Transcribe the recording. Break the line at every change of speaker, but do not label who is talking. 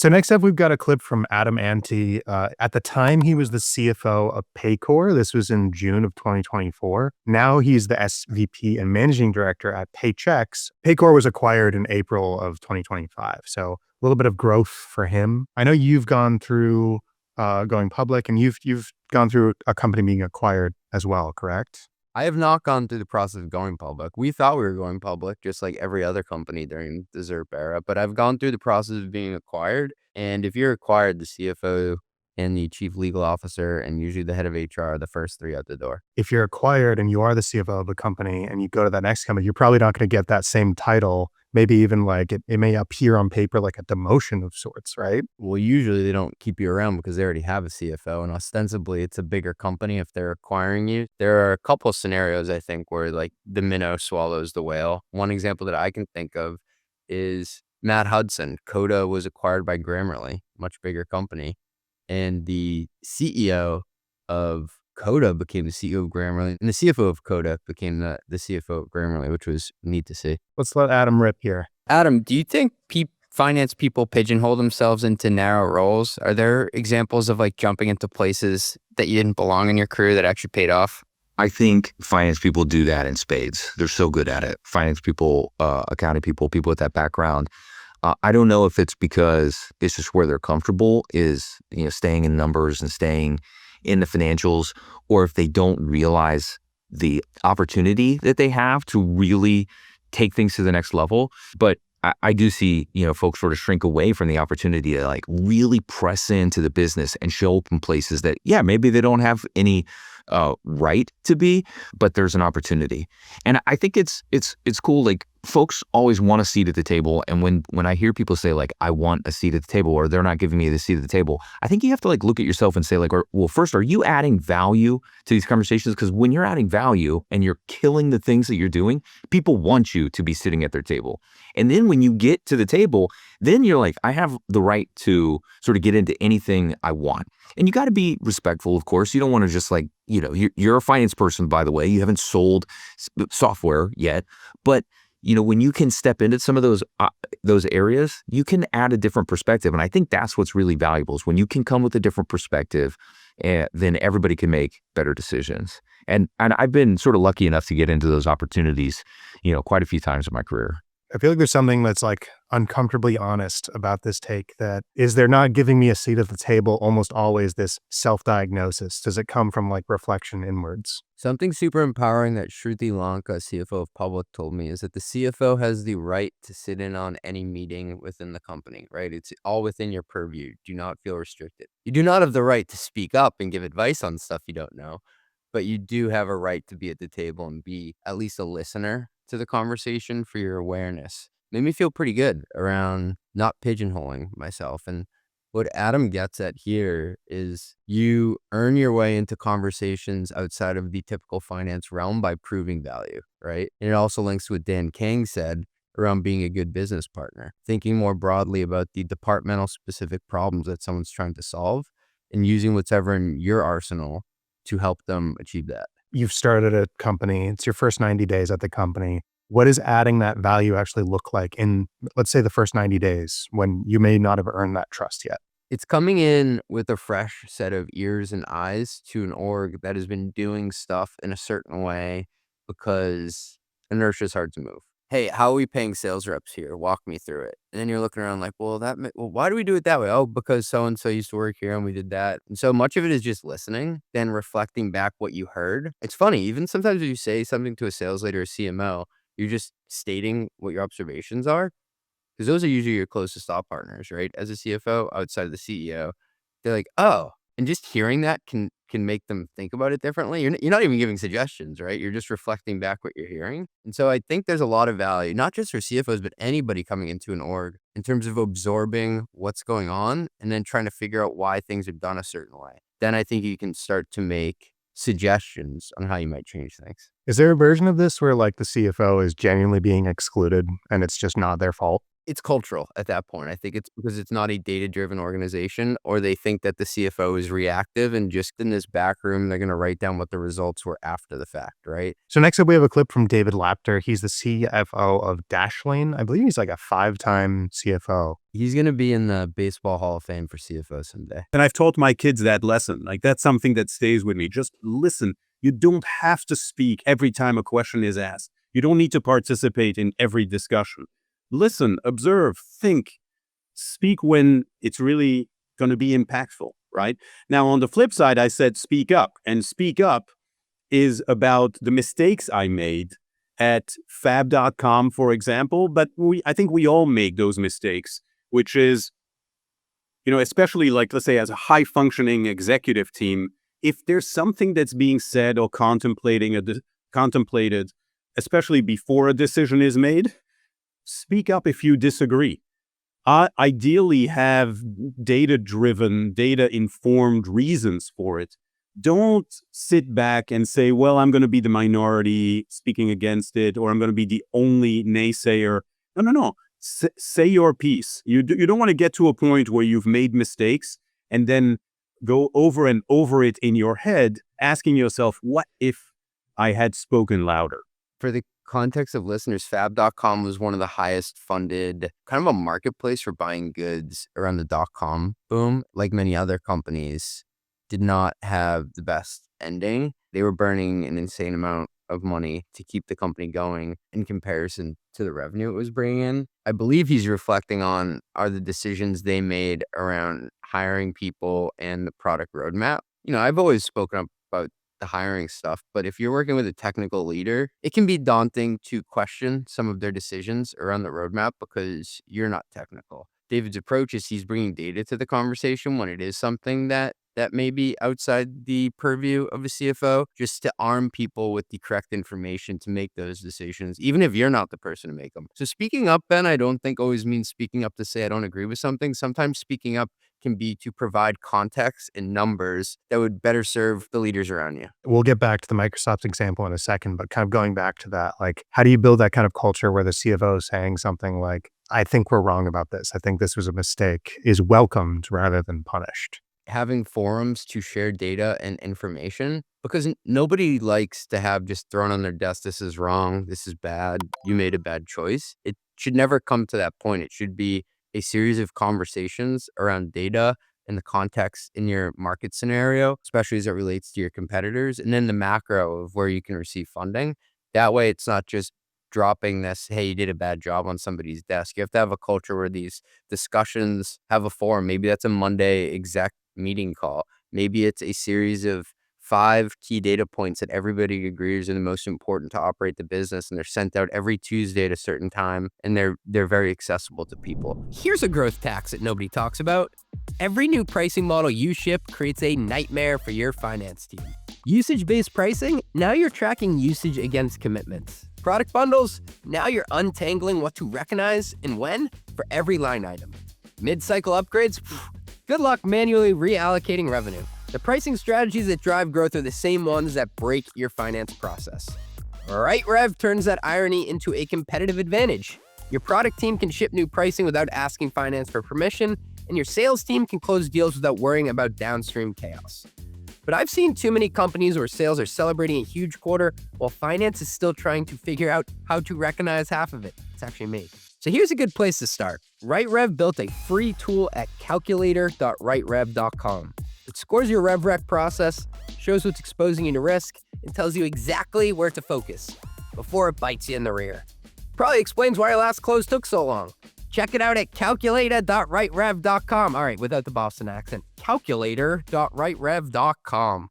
So next up, we've got a clip from Adam Ante. At the time, he was the CFO of Paycor. This was in June of 2024. Now he's the SVP and managing director at Paychex. Paycor was acquired in April of 2025. So a little bit of growth for him. I know you've gone through going public, and you've gone through a company being acquired as well, correct?
I have not gone through the process of going public. We thought we were going public, just like every other company during the ZERP era, but I've gone through the process of being acquired. And if you're acquired, the CFO and the chief legal officer and usually the head of HR are the first three out the door.
If you're acquired and you are the CFO of a company and you go to that next company, you're probably not going to get that same title. Maybe even like it may appear on paper like a demotion of sorts, right?
Well, usually they don't keep you around because they already have a CFO, and ostensibly it's a bigger company if they're acquiring you. There are a couple of scenarios, I think, where like the minnow swallows the whale. One example that I can think of is Matt Hudson. Coda was acquired by Grammarly, much bigger company, and the CEO of Coda became the CEO of Grammarly, and the CFO of Coda became the CFO of Grammarly, which was neat to see.
Let's let Adam rip here.
Adam, do you think finance people pigeonhole themselves into narrow roles? Are there examples of like jumping into places that you didn't belong in your career that actually paid off?
I think finance people do that in spades. They're so good at it. Finance people, accounting people, people with that background. I don't know if it's because it's just where they're comfortable is, staying in numbers and staying in the financials, or if they don't realize the opportunity that they have to really take things to the next level. But I do see, folks sort of shrink away from the opportunity to like really press into the business and show up in places that, maybe they don't have any right to be, but there's an opportunity. And I think it's cool. Like folks always want a seat at the table. And when I hear people say like, I want a seat at the table, or they're not giving me the seat at the table, I think you have to like look at yourself and say like, well, first, are you adding value to these conversations? Because when you're adding value and you're killing the things that you're doing, people want you to be sitting at their table. And then when you get to the table, then you're like, I have the right to sort of get into anything I want. And you got to be respectful, of course. You don't want to just like, you're a finance person, by the way. You haven't sold software yet. But, when you can step into some of those areas, you can add a different perspective. And I think that's what's really valuable is when you can come with a different perspective, then everybody can make better decisions. And I've been sort of lucky enough to get into those opportunities, quite a few times in my career.
I feel like there's something that's like uncomfortably honest about this take, that is they're not giving me a seat at the table almost always this self-diagnosis? Does it come from like reflection inwards?
Something super empowering that Shruti Lanka, CFO of Public, told me is that the CFO has the right to sit in on any meeting within the company, right? It's all within your purview. Do not feel restricted. You do not have the right to speak up and give advice on stuff you don't know, but you do have a right to be at the table and be at least a listener to the conversation for your awareness. Made me feel pretty good around not pigeonholing myself. And what Adam gets at here is you earn your way into conversations outside of the typical finance realm by proving value, right? And it also links to what Dan Kang said around being a good business partner, thinking more broadly about the departmental specific problems that someone's trying to solve and using whatever in your arsenal to help them achieve that.
You've started a company. It's your first 90 days at the company. What does adding that value actually look like in, let's say, the first 90 days when you may not have earned that trust yet?
It's coming in with a fresh set of ears and eyes to an org that has been doing stuff in a certain way because inertia is hard to move. Hey, how are we paying sales reps here? Walk me through it. And then you're looking around like, well, why do we do it that way? Oh, because so-and-so used to work here and we did that. And so much of it is just listening, then reflecting back what you heard. It's funny, even sometimes if you say something to a sales leader or CMO, you're just stating what your observations are, because those are usually your closest thought partners, right? As a CFO, outside of the CEO, they're like, oh, and just hearing that can make them think about it differently. You're not even giving suggestions, right? You're just reflecting back what you're hearing. And so I think there's a lot of value, not just for CFOs, but anybody coming into an org in terms of absorbing what's going on and then trying to figure out why things are done a certain way. Then I think you can start to make suggestions on how you might change things.
Is there a version of this where like the CFO is genuinely being excluded and it's just not their fault?
It's cultural at that point. I think it's because it's not a data-driven organization, or they think that the CFO is reactive and just in this back room, they're going to write down what the results were after the fact, right?
So next up, we have a clip from David Lapter. He's the CFO of Dashlane. I believe he's like a 5-time CFO.
He's going to be in the Baseball Hall of Fame for CFO someday.
And I've taught my kids that lesson. Like, that's something that stays with me. Just listen. You don't have to speak every time a question is asked. You don't need to participate in every discussion. Listen, observe, think, speak when it's really going to be impactful, right? Now, on the flip side, I said speak up. And speak up is about the mistakes I made at fab.com, for example. But I think we all make those mistakes, which is, especially like, let's say, as a high-functioning executive team, if there's something that's being said or contemplated, especially before a decision is made, speak up if you disagree. Ideally, have data-driven, data-informed reasons for it. Don't sit back and say, well, I'm going to be the minority speaking against it, or I'm going to be the only naysayer. No. Say your piece. You don't want to get to a point where you've made mistakes and then go over and over it in your head, asking yourself, what if I had spoken louder?
For the context of listeners, fab.com was one of the highest funded, kind of a marketplace for buying goods around the .com boom. Like many other companies, did not have the best ending. They were burning an insane amount of money to keep the company going in comparison to the revenue it was bringing in. I believe he's reflecting on are the decisions they made around hiring people and the product roadmap. I've always spoken up about the hiring stuff, but if you're working with a technical leader, it can be daunting to question some of their decisions around the roadmap because you're not technical. David's approach is he's bringing data to the conversation when it is something that may be outside the purview of a CFO, just to arm people with the correct information to make those decisions, even if you're not the person to make them. So speaking up, Ben, I don't think always means speaking up to say I don't agree with something. Sometimes speaking up can be to provide context and numbers that would better serve the leaders around you.
We'll get back to the Microsoft example in a second, but kind of going back to that, like, how do you build that kind of culture where the CFO is saying something like, I think we're wrong about this, I think this was a mistake, is welcomed rather than punished?
Having forums to share data and information, because nobody likes to have just thrown on their desk, this is wrong, this is bad, you made a bad choice. It should never come to that point. It should be a series of conversations around data and the context in your market scenario, especially as it relates to your competitors, and then the macro of where you can receive funding. That way, it's not just dropping this, hey, you did a bad job on somebody's desk. You have to have a culture where these discussions have a forum. Maybe that's a Monday exec meeting call. Maybe it's a series of 5 key data points that everybody agrees are the most important to operate the business, and they're sent out every Tuesday at a certain time, and they're very accessible to people.
Here's a growth tax that nobody talks about. Every new pricing model you ship creates a nightmare for your finance team. Usage-based pricing, now you're tracking usage against commitments. Product bundles, now you're untangling what to recognize and when for every line item. Mid-cycle upgrades, good luck manually reallocating revenue. The pricing strategies that drive growth are the same ones that break your finance process. Right Rev turns that irony into a competitive advantage. Your product team can ship new pricing without asking finance for permission, and your sales team can close deals without worrying about downstream chaos. But I've seen too many companies where sales are celebrating a huge quarter while finance is still trying to figure out how to recognize half of it. It's actually me. So here's a good place to start. RightRev built a free tool at calculator.rightrev.com. It scores your RevRec process, shows what's exposing you to risk, and tells you exactly where to focus before it bites you in the rear. Probably explains why your last close took so long. Check it out at calculator.rightrev.com. All right, without the Boston accent, calculator.rightrev.com.